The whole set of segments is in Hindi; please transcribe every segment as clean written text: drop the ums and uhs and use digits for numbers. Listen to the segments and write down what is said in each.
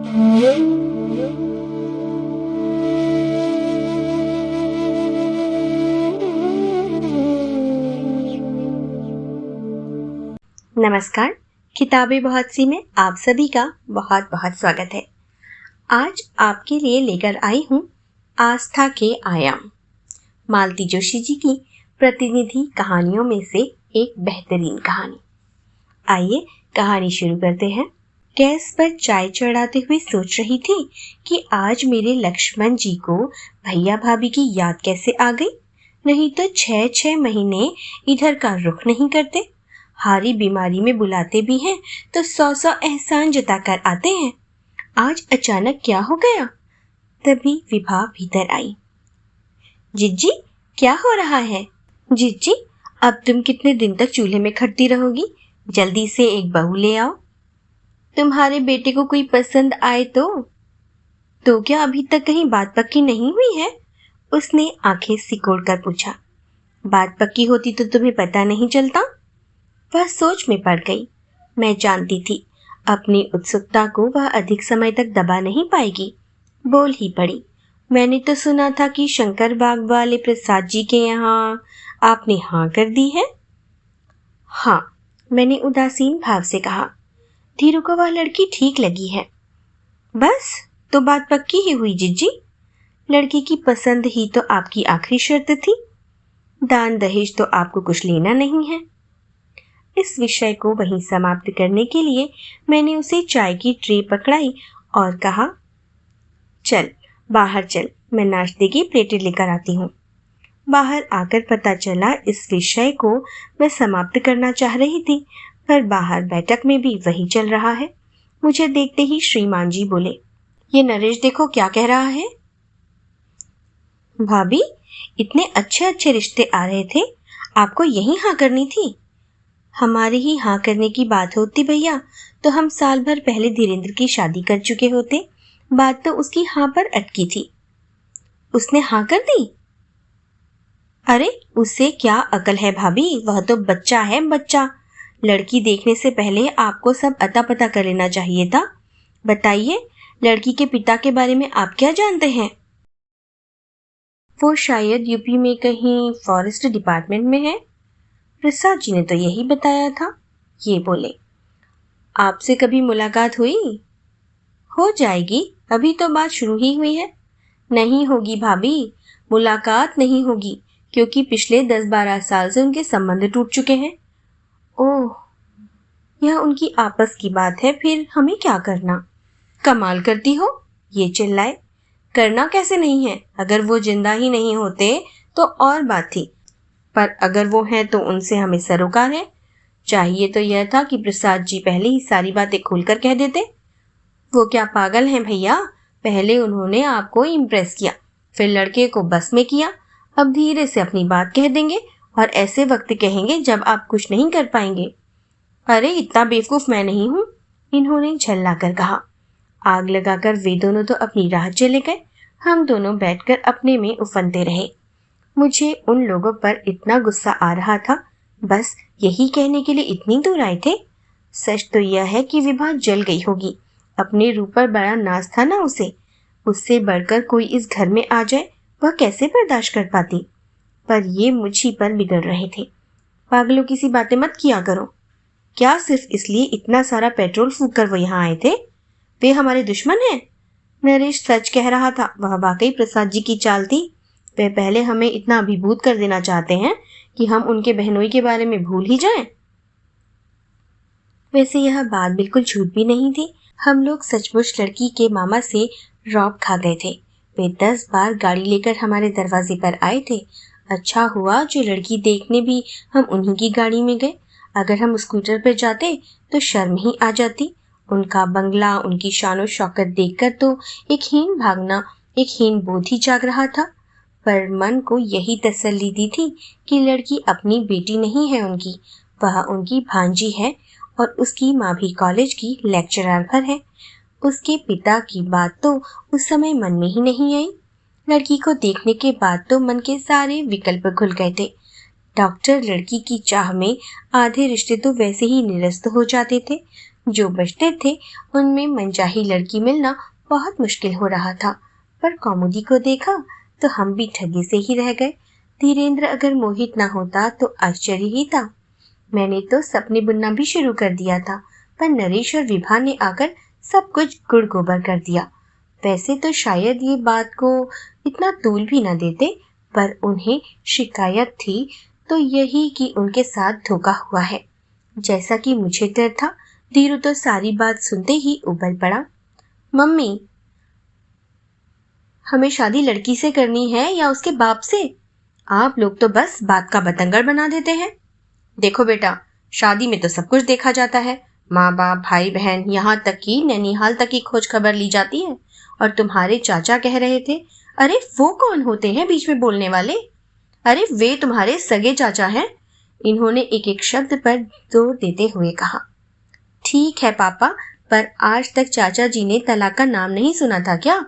नमस्कार। किताबें बहुत सी में आप सभी का बहुत बहुत स्वागत है। आज आपके लिए लेकर आई हूँ आस्था के आयाम, मालती जोशी जी की प्रतिनिधि कहानियों में से एक बेहतरीन कहानी। आइए कहानी शुरू करते हैं। गैस पर चाय चढ़ाते हुए सोच रही थी कि आज मेरे लक्ष्मण जी को भैया भाभी की याद कैसे आ गई। नहीं तो 6-6 महीने इधर का रुख नहीं करते, हारी बीमारी में बुलाते भी हैं तो 100 एहसान जताकर आते हैं। आज अचानक क्या हो गया? तभी विभा भीतर आई। जिज्जी, क्या हो रहा है? जिज्जी, अब तुम कितने दिन तक चूल्हे में खटती रहोगी? जल्दी से एक बहू ले आओ। तुम्हारे बेटे को कोई पसंद आए तो क्या अभी तक कहीं बात पक्की नहीं हुई है? उसने आंखें सिकोड़ कर पूछा। बात पक्की होती तो तुम्हें पता नहीं चलता? वह सोच में पड़ गई। मैं जानती थी अपनी उत्सुकता को वह अधिक समय तक दबा नहीं पाएगी। बोल ही पड़ी। मैंने तो सुना था कि शंकर बाग वाले प्रसाद जी के यहाँ आपने हाँ कर दी है। हाँ, मैंने उदासीन भाव से कहा। धीरू को वह लड़की ठीक लगी है। बस, तो बात पक्की ही हुई जिज्जी। लड़की की पसंद ही तो आपकी आखिरी शर्त थी। दान दहेज तो आपको कुछ लेना नहीं है। इस विषय को वहीं समाप्त करने के लिए मैंने उसे चाय की ट्रे पकड़ाई और कहा, चल बाहर चल, मैं नाश्ते की प्लेटें लेकर आती हूँ। बाहर आकर पता चला इस विषय को मैं समाप्त करना चाह रही थी, पर बाहर बैठक में भी वही चल रहा है। मुझे देखते ही श्रीमान जी बोले, ये नरेश देखो क्या कह रहा है। भाभी, इतने अच्छे अच्छे रिश्ते आ रहे थे, आपको यही हाँ करनी थी। हमारी ही हाँ करने की बात होती भैया तो हम साल भर पहले धीरेन्द्र की शादी कर चुके होते। बात तो उसकी हाँ पर अटकी थी। उसने हाँ कर दी? अरे उसे क्या अकल है भाभी, वह तो बच्चा है बच्चा। लड़की देखने से पहले आपको सब अता पता कर लेना चाहिए था। बताइए, लड़की के पिता के बारे में आप क्या जानते हैं? वो शायद यूपी में कहीं फॉरेस्ट डिपार्टमेंट में है। प्रसाद जी ने तो यही बताया था। ये बोले, आपसे कभी मुलाकात हुई? हो जाएगी, अभी तो बात शुरू ही हुई है। नहीं होगी भाभी, मुलाकात नहीं होगी, क्योंकि पिछले 10-12 साल से उनके संबंध टूट चुके हैं। ओह, यह उनकी आपस की बात है, फिर हमें क्या करना? कमाल करती हो, ये चिल्लाए। करना कैसे नहीं है, अगर वो जिंदा ही नहीं होते तो और बात थी, पर अगर वो हैं तो उनसे हमें सरोकार है। चाहिए तो यह था कि प्रसाद जी पहले ही सारी बातें खुलकर कह देते। वो क्या पागल हैं भैया, पहले उन्होंने आपको इम्प्रेस किया, फिर लड़के को बस में किया, अब धीरे से अपनी बात कह देंगे और ऐसे वक्त कहेंगे जब आप कुछ नहीं कर पाएंगे। अरे इतना बेवकूफ मैं नहीं हूँ, इन्होंने झल्ला कर कहा। आग लगाकर वे दोनों तो अपनी राह चले गए, हम दोनों बैठकर अपने में उफनते रहे। मुझे उन लोगों पर इतना गुस्सा आ रहा था, बस यही कहने के लिए इतनी दूर आए थे। सच तो यह है कि विभा जल गई होगी, अपने रूप पर बड़ा नाज था ना उसे। उससे बढ़कर कोई इस घर में आ जाए, वह कैसे बर्दाश्त कर पाती। पर ये मुझी पर बिगड़ रहे थे। पागलों की सी बातें मत किया करो। क्या सिर्फ इसलिए इतना सारा पेट्रोल फूंक कर वो यहाँ आए थे? वे हमारे दुश्मन हैं? नरेश सच कह रहा था, वह वाकई प्रसाद जी की चाल थी। वे पहले हमें इतना अभिभूत कर देना चाहते हैं कि हम उनके बहनोई के बारे में भूल ही जाएं। वैसे यह बात बिल्कुल झूठ भी नहीं थी। हम लोग सचमुच लड़की के मामा से रौब खा गए थे। वे 10 बार गाड़ी लेकर हमारे दरवाजे पर आए थे। अच्छा हुआ जो लड़की देखने भी हम उन्हीं की गाड़ी में गए। अगर हम स्कूटर पर जाते तो शर्म ही आ जाती। उनका बंगला, उनकी शानो शौकत देखकर तो एक हीन भागना, एक हीन बोध ही जाग रहा था। पर मन को यही तसल्ली दी थी कि लड़की अपनी बेटी नहीं है उनकी, वह उनकी भांजी है और उसकी माँ भी कॉलेज की लेक्चरर पर है। उसके पिता की बात तो उस समय मन में ही नहीं आई। लड़की को देखने के बाद तो मन के सारे विकल्प खुल गए थे। डॉक्टर लड़की की चाह में आधे रिश्ते तो वैसे ही निरस्त हो जाते थे। जो बचते थे उनमें मनचाही लड़की मिलना बहुत मुश्किल हो रहा था। पर कौमुदी को देखा तो हम भी ठगी से ही रह गए। धीरेन्द्र अगर मोहित ना होता तो आश्चर्य ही था। मैंने तो सपने बुनना भी शुरू कर दिया था, पर नरेश और विभा ने आकर सब कुछ गुड़ गोबर कर दिया। वैसे तो शायद ये बात को इतना तूल भी न देते, पर उन्हें शिकायत थी तो यही कि उनके साथ धोखा हुआ है। जैसा कि मुझे डर था, धीरू तो सारी बात सुनते ही उबल पड़ा। मम्मी, हमें शादी लड़की से करनी है या उसके बाप से? आप लोग तो बस बात का बतंगड़ बना देते हैं। देखो बेटा, शादी में तो सब कुछ देखा जाता है। माँ बाप, भाई बहन, यहाँ तक कि नैनीहाल तक की खोज खबर ली जाती है। और तुम्हारे चाचा कह रहे थे, अरे वो कौन होते हैं बीच में बोलने वाले? अरे वे तुम्हारे सगे चाचा हैं। इन्होंने एक एक शब्द पर जोर देते हुए कहा। ठीक है पापा, पर आज तक चाचा जी ने तलाक का नाम नहीं सुना था क्या?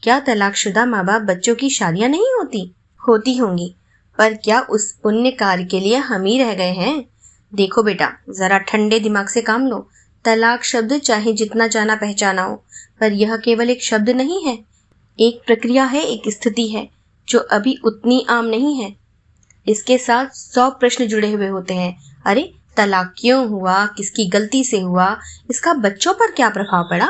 क्या तलाकशुदा माँ बाप बच्चों की शादियां नहीं होती? होती होंगी, पर क्या उस पुण्य कार्य के लिए हम ही रह गए हैं? देखो बेटा, जरा ठंडे दिमाग से काम लो। तलाक शब्द चाहे जितना जाना पहचाना हो, पर यह केवल एक शब्द नहीं है। एक प्रक्रिया है, एक स्थिति है जो अभी उतनी आम नहीं है। इसके साथ 100 प्रश्न जुड़े हुए होते हैं। अरे तलाक क्यों हुआ, किसकी गलती से हुआ, इसका बच्चों पर क्या प्रभाव पड़ा,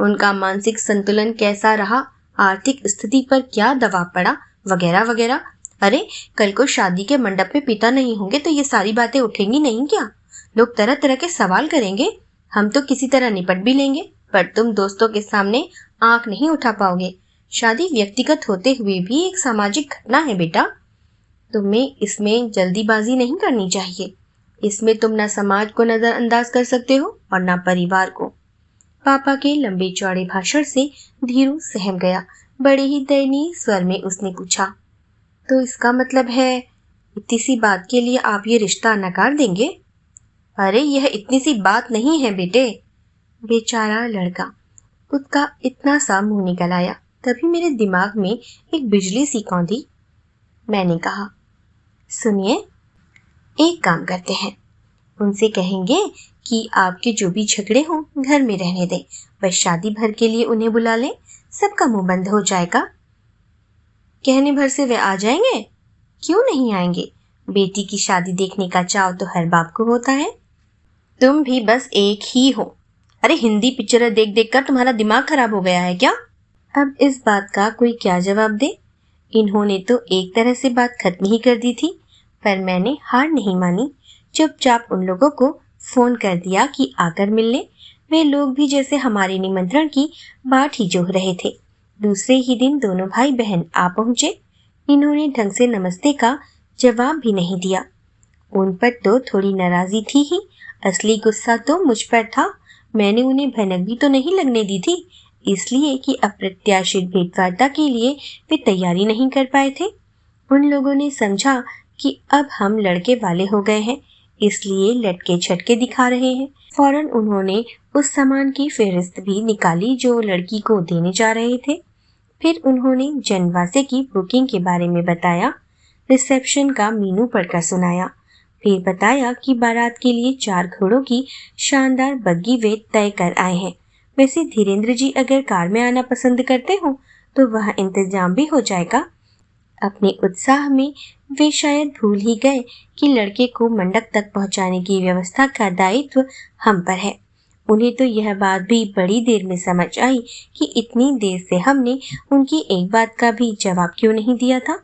उनका मानसिक संतुलन कैसा रहा, आर्थिक स्थिति पर क्या दबाव पड़ा, वगैरह वगैरह। अरे कल को शादी के मंडप में पिता नहीं होंगे तो ये सारी बातें उठेंगी नहीं क्या? लोग तरह तरह के सवाल करेंगे। हम तो किसी तरह निपट भी लेंगे, पर तुम दोस्तों के सामने आंख नहीं उठा पाओगे। शादी व्यक्तिगत होते हुए भी एक सामाजिक घटना है बेटा। तुम्हें इसमें जल्दीबाजी नहीं करनी चाहिए। इसमें तुम ना समाज को नजरअंदाज कर सकते हो और ना परिवार को। पापा के लंबे चौड़े भाषण से धीरू सहम गया। बड़े ही दयनीय स्वर में उसने पूछा, तो इसका मतलब है इतनी सी बात के लिए आप ये रिश्ता नकार देंगे? अरे यह इतनी सी बात नहीं है बेटे। बेचारा लड़का, उसका इतना सा मुंह निकल आया। तभी मेरे दिमाग में एक बिजली सी कौंधी। मैंने कहा, सुनिए, एक काम करते हैं, उनसे कहेंगे कि आपके जो भी झगड़े हों घर में रहने दें, बस शादी भर के लिए उन्हें बुला लें, सबका मुंह बंद हो जाएगा। कहने भर से वे आ जाएंगे? क्यों नहीं आएंगे? बेटी की शादी देखने का चाव तो हर बाप को होता है। तुम भी बस एक ही हो। अरे हिंदी पिक्चर देख देख कर तुम्हारा दिमाग खराब हो गया है क्या? अब इस बात का कोई क्या जवाब दे? इन्होंने तो एक तरह से बात खत्म ही कर दी थी, पर मैंने हार नहीं मानी। चुपचाप उन लोगों को फोन कर दिया कि आकर मिल ले। वे लोग भी जैसे हमारे निमंत्रण की बाट ही जोह रहे थे। दूसरे ही दिन दोनों भाई बहन आ पहुंचे। इन्होंने ढंग से नमस्ते का जवाब भी नहीं दिया। उन पर तो थोड़ी नाराजगी थी ही, असली गुस्सा तो मुझ पर था। मैंने उन्हें भनक भी तो नहीं लगने दी थी, इसलिए कि अप्रत्याशित भेंटवार्ता के लिए वे तैयारी नहीं कर पाए थे। उन लोगों ने समझा कि अब हम लड़के वाले हो गए हैं, इसलिए लटके छटके दिखा रहे हैं। फौरन उन्होंने उस सामान की फेहरिस्त भी निकाली जो लड़की को देने जा रहे थे। फिर उन्होंने जनवासे की बुकिंग के बारे में बताया, रिसेप्शन का मीनू पढ़कर सुनाया। फिर बताया कि बारात के लिए 4 घोड़ों की शानदार बग्गी वे तय कर आए हैं। वैसे धीरेन्द्र जी अगर कार में आना पसंद करते हो तो वह इंतजाम भी हो जाएगा। अपने उत्साह में वे शायद भूल ही गए कि लड़के को मंडप तक पहुंचाने की व्यवस्था का दायित्व हम पर है। उन्हें तो यह बात भी बड़ी देर में समझ आई कि इतनी देर से हमने उनकी एक बात का भी जवाब क्यों नहीं दिया था।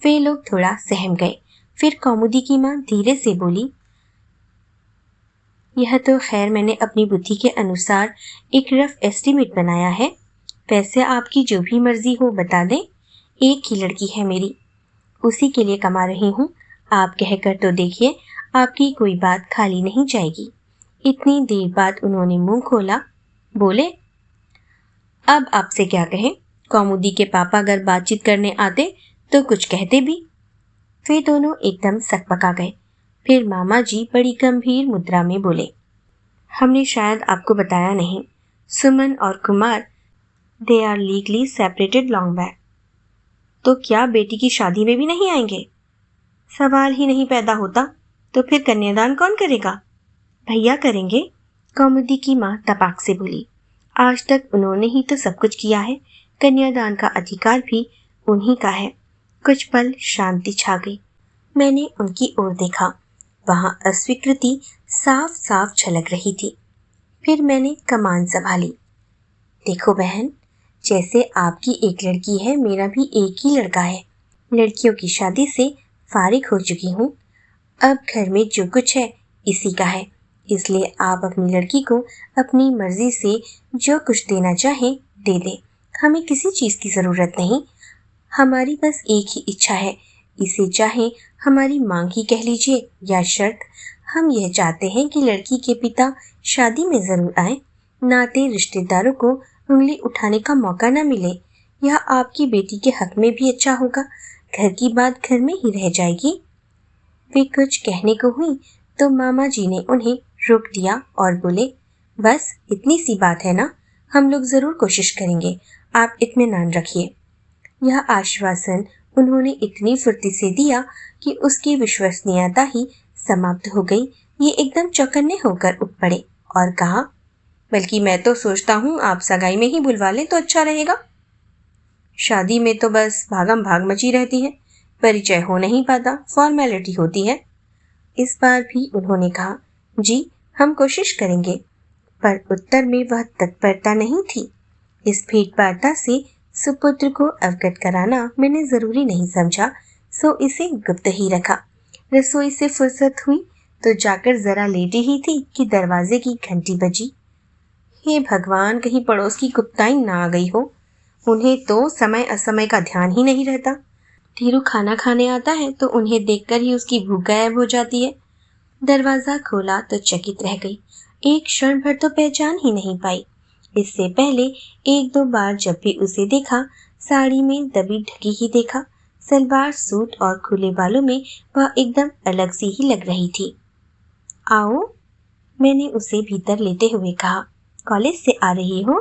वे लोग थोड़ा सहम गए। फिर कौमुदी की माँ धीरे से बोली, यह तो खैर मैंने अपनी बुद्धि के अनुसार एक रफ एस्टीमेट बनाया है। वैसे आपकी जो भी मर्जी हो बता दें। एक ही लड़की है मेरी, उसी के लिए कमा रही हूँ। आप कहकर तो देखिए, आपकी कोई बात खाली नहीं जाएगी। इतनी देर बाद उन्होंने मुंह खोला। बोले, अब आपसे क्या कहें? कौमुदी के पापा अगर बातचीत करने आते तो कुछ कहते भी। वे दोनों एकदम सकपका गए। फिर मामा जी बड़ी गंभीर मुद्रा में बोले, हमने शायद आपको बताया नहीं, सुमन और Kumar they are legally separated long back. तो क्या बेटी की शादी में भी नहीं आएंगे? सवाल ही नहीं पैदा होता। तो फिर कन्यादान कौन करेगा? भैया करेंगे, कौमुदी की माँ तपाक से बोली। आज तक उन्होंने ही तो सब कुछ किया है, कन्यादान का अधिकार भी उन्हीं का है। कुछ पल शांति छा गई। मैंने उनकी ओर देखा, वहां अस्वीकृति साफ साफ झलक रही थी। फिर मैंने कमान संभाली। देखो बहन, जैसे आपकी एक लड़की है, मेरा भी एक ही लड़का है। लड़कियों की शादी से फारिग हो चुकी हूँ। अब घर में जो कुछ है इसी का है, इसलिए आप अपनी लड़की को अपनी मर्जी से जो कुछ देना चाहें दे दें। हमें किसी चीज की जरूरत नहीं। हमारी बस एक ही इच्छा है, इसे चाहे हमारी मांग ही कह लीजिए या शर्त। हम यह चाहते हैं कि लड़की के पिता शादी में जरूर आए, नाते रिश्तेदारों को उंगली उठाने का मौका न मिले। यह आपकी बेटी के हक में भी अच्छा होगा। घर की बात घर में ही रह जाएगी। वे कुछ कहने को हुई तो मामा जी ने उन्हें रोक दिया और बोले, बस इतनी सी बात है ना, हम लोग जरूर कोशिश करेंगे, आप इत्मीनान रखिए। यह आश्वासन उन्होंने इतनी फुर्ती से दिया कि उसकी विश्वसनीयता ही समाप्त हो गई। ये एकदम चौकन्ने होकर उठ पड़े और कहा, बल्कि मैं तो सोचता हूँ आप सगाई में ही बुलवा लें तो अच्छा रहेगा। शादी में तो बस भागम भाग मची रहती है, परिचय हो नहीं पाता, फॉर्मेलिटी होती है। इस बार भी उन्होंने कहा, जी हम कोशिश करेंगे, पर उत्तर में वह तत्परता नहीं थी। इस भेंट वार्ता से सुपुत्र को अवगत कराना मैंने जरूरी नहीं समझा, सो इसे गुप्त ही रखा। रसोई से फुर्सत हुई तो जाकर जरा लेटी ही थी कि दरवाजे की घंटी बजी। हे भगवान, कहीं पड़ोस की गुप्ताइन ना आ गई हो। उन्हें तो समय असमय का ध्यान ही नहीं रहता। धीरू खाना खाने आता है तो उन्हें देखकर ही उसकी भूख गायब हो जाती है। दरवाजा खोला तो चकित रह गई। एक क्षण भर तो पहचान ही नहीं पाई। इससे पहले एक दो बार जब भी उसे देखा, साड़ी में दबी ढकी ही देखा। सलवार सूट और खुले बालों में वह एकदम अलग सी ही लग रही थी। आओ, मैंने उसे भीतर लेते हुए कहा। कॉलेज से आ रही हो?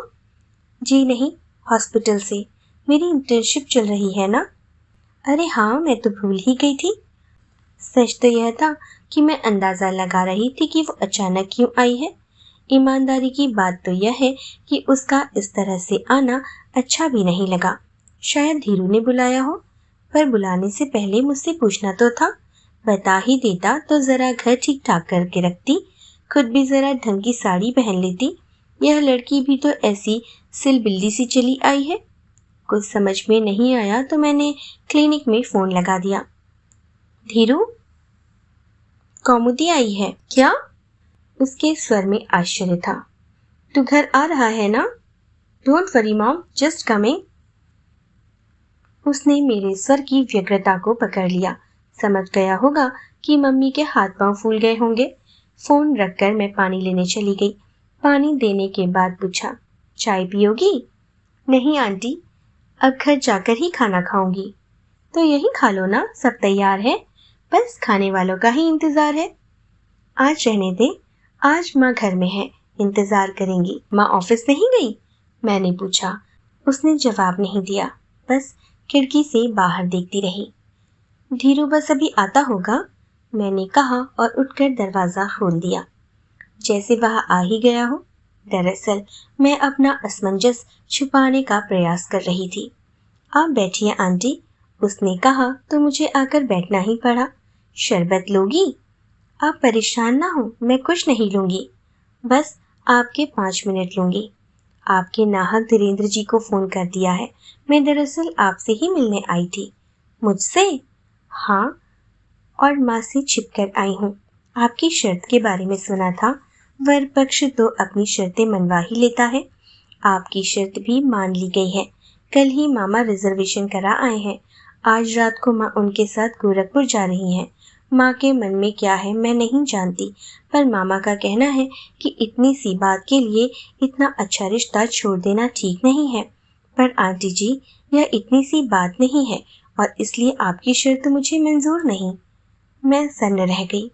जी नहीं, हॉस्पिटल से। मेरी इंटर्नशिप चल रही है ना? अरे हाँ, मैं तो भूल ही गई थी। सच तो यह था कि मैं अंदाजा लगा रही थी कि वो अचानक क्यों आई है। ईमानदारी की बात तो यह है कि उसका इस तरह से आना अच्छा भी नहीं लगा। शायद धीरू ने बुलाया हो, पर बुलाने से पहले मुझसे पूछना तो था। बता ही देता तो जरा घर ठीक ठाक करके रखती, खुद भी जरा ढंग की साड़ी पहन लेती। यह लड़की भी तो ऐसी सिलबिल्ली सी चली आई है। कुछ समझ में नहीं आया तो मैंने क्लिनिक में फोन लगा दिया। धीरू, कौमुदी आई है क्या? उसके स्वर में आश्चर्य था। तू घर आ रहा है ना? Don't worry mom, just coming. उसने मेरे स्वर की व्यग्रता को पकड़ लिया। समझ गया होगा कि मम्मी के हाथ पांव फूल गए होंगे। फोन रखकर मैं पानी लेने चली गई। पानी देने के बाद पूछा, चाय पियोगी? नहीं आंटी, अब घर जाकर ही खाना खाऊंगी। तो यही खा लो ना, सब तैयार है, बस खाने वालों का ही इंतजार है। आज रहने दे, आज माँ घर में है, इंतजार करेंगी। माँ ऑफिस नहीं गई? मैंने पूछा। उसने जवाब नहीं दिया, बस खिड़की से बाहर देखती रही। धीरू बस अभी आता होगा, मैंने कहा और उठकर दरवाजा खोल दिया। जैसे वह आ ही गया हो। दरअसल मैं अपना असमंजस छुपाने का प्रयास कर रही थी। आप बैठिए आंटी, उसने कहा तो मुझे आकर बैठना ही पड़ा। शरबत लोगी? आप परेशान ना हो, मैं कुछ नहीं लूंगी, बस आपके 5 मिनट लूंगी। आपके नाहक धीरेन्द्र जी को फोन कर दिया है। मैं दरअसल आपसे ही मिलने आई थी। मुझसे? हाँ, और माँ से छिपकर आई हूँ। आपकी शर्त के बारे में सुना था। वर पक्ष तो अपनी शर्तें मनवा ही लेता है। आपकी शर्त भी मान ली गई है। कल ही मामा रिजर्वेशन करा आए हैं। आज रात को माँ उनके साथ गोरखपुर जा रही हैं। माँ के मन में क्या है मैं नहीं जानती, पर मामा का कहना है कि इतनी सी बात के लिए इतना अच्छा रिश्ता छोड़ देना ठीक नहीं है। पर आंटी जी, यह इतनी सी बात नहीं है और इसलिए आपकी शर्त मुझे मंजूर नहीं। मैं सन्न रह गई।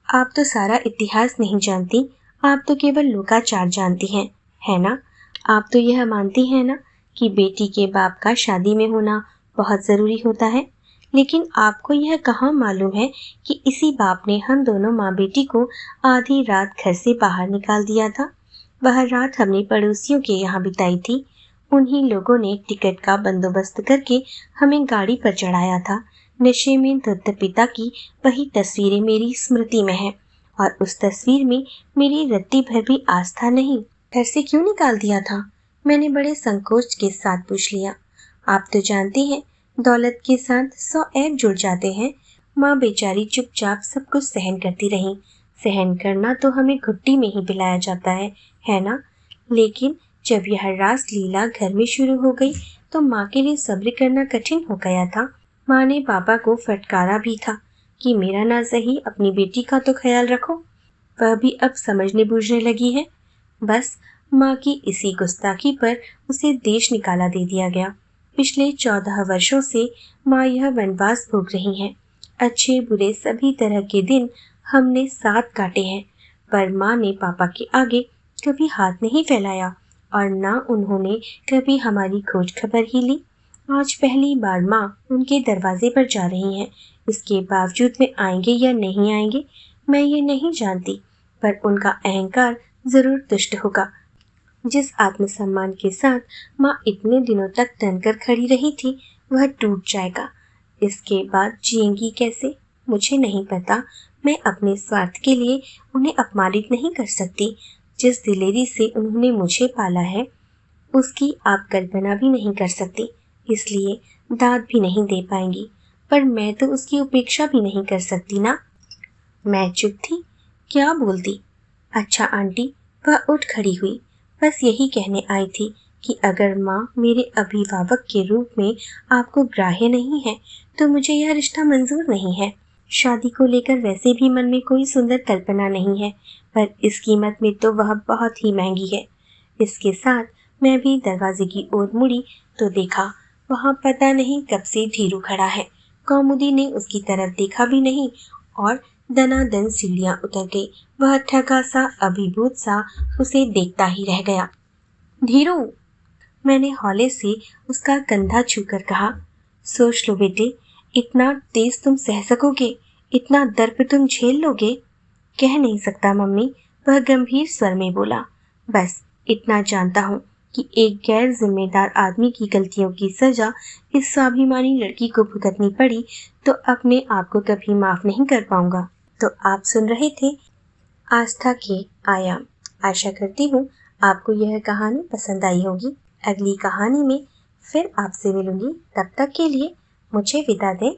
आप तो सारा इतिहास नहीं जानती, आप तो केवल लोकाचार जानती हैं, है ना? आप तो यह मानती हैं ना कि बेटी के बाप का शादी में होना बहुत जरूरी होता है, लेकिन आपको यह कहाँ मालूम है कि इसी बाप ने हम दोनों माँ बेटी को आधी रात घर से बाहर निकाल दिया था। वह रात हमने पड़ोसियों के यहाँ बिताई थी। उन्हीं लोगों ने टिकट का बंदोबस्त करके हमें गाड़ी पर चढ़ाया था। नशे में धुत पिता की वही तस्वीरें मेरी स्मृति में है और उस तस्वीर में मेरी रत्ती भर भी आस्था नहीं। घर से क्यों निकाल दिया था? मैंने बड़े संकोच के साथ पूछ लिया। आप तो जानती हैं, दौलत के साथ 100 ऐब जुड़ जाते हैं। माँ बेचारी चुपचाप सब कुछ सहन करती रही। सहन करना तो हमें घुट्टी में ही पिलाया जाता है ना? लेकिन जब यह रास लीला घर में शुरू हो गई तो माँ के लिए सब्र करना कठिन हो गया था। माँ ने पापा को फटकारा भी था कि मेरा ना सही अपनी बेटी का तो ख्याल रखो। वह भी अब समझने बूझने लगी है। बस माँ की इसी गुस्ताखी पर उसे देश निकाला दे दिया गया। पिछले 14 वर्षों से माँ यह वनवास भोग रही हैं। अच्छे बुरे सभी तरह के दिन हमने साथ काटे हैं, पर माँ ने पापा के आगे कभी हाथ नहीं फैलाया और ना उन्होंने कभी हमारी खोज खबर ही ली। आज पहली बार माँ उनके दरवाजे पर जा रही हैं। इसके बावजूद वे आएंगे या नहीं आएंगे मैं ये नहीं जानती, पर उनका अहंकार जरूर तुष्ट होगा। जिस आत्मसम्मान के साथ माँ इतने दिनों तक तनकर खड़ी रही थी वह टूट जाएगा। इसके बाद जिएंगी कैसे मुझे नहीं पता। मैं अपने स्वार्थ के लिए उन्हें अपमानित नहीं कर सकती। जिस दिलेरी से उन्होंने मुझे पाला है उसकी आप कल्पना भी नहीं कर सकती, इसलिए दाद भी नहीं दे पाएंगी। पर मैं तो उसकी उपेक्षा भी नहीं कर सकती ना। मैं चुप थी। क्या बोलती? अच्छा आंटी, वह उठ खड़ी हुई। बस यही कहने आई थी कि अगर माँ मेरे अभिभावक के रूप में आपको ग्राह्य नहीं है तो मुझे यह रिश्ता मंजूर नहीं है। शादी को लेकर वैसे भी मन में कोई सुंदर कल्पना नहीं है, पर इस कीमत में तो वह बहुत ही महंगी है। इसके साथ मैं भी दरवाजे की ओर मुड़ी तो देखा वहाँ पता नहीं कब से धीरू खड़ा है। कौमुदी ने उसकी तरफ देखा भी नहीं और दनादन सीढ़ियां उतर गई। वह ठगा सा अभिभूत सा उसे देखता ही रह गया। धीरू, मैंने हौले से उसका कंधा छूकर कहा। सोच लो बेटे, इतना तेज तुम सह सकोगे? इतना दर्प तुम झेल लोगे? कह नहीं सकता मम्मी, वह गंभीर स्वर में बोला। बस इतना जानता हूँ कि एक गैर जिम्मेदार आदमी की गलतियों की सजा इस स्वाभिमानी लड़की को भुगतनी पड़ी तो अपने आप को कभी माफ नहीं कर पाऊंगा। तो आप सुन रहे थे आस्था के आयाम। आशा करती हूँ आपको यह कहानी पसंद आई होगी। अगली कहानी में फिर आपसे मिलूंगी। तब तक के लिए मुझे विदा दें।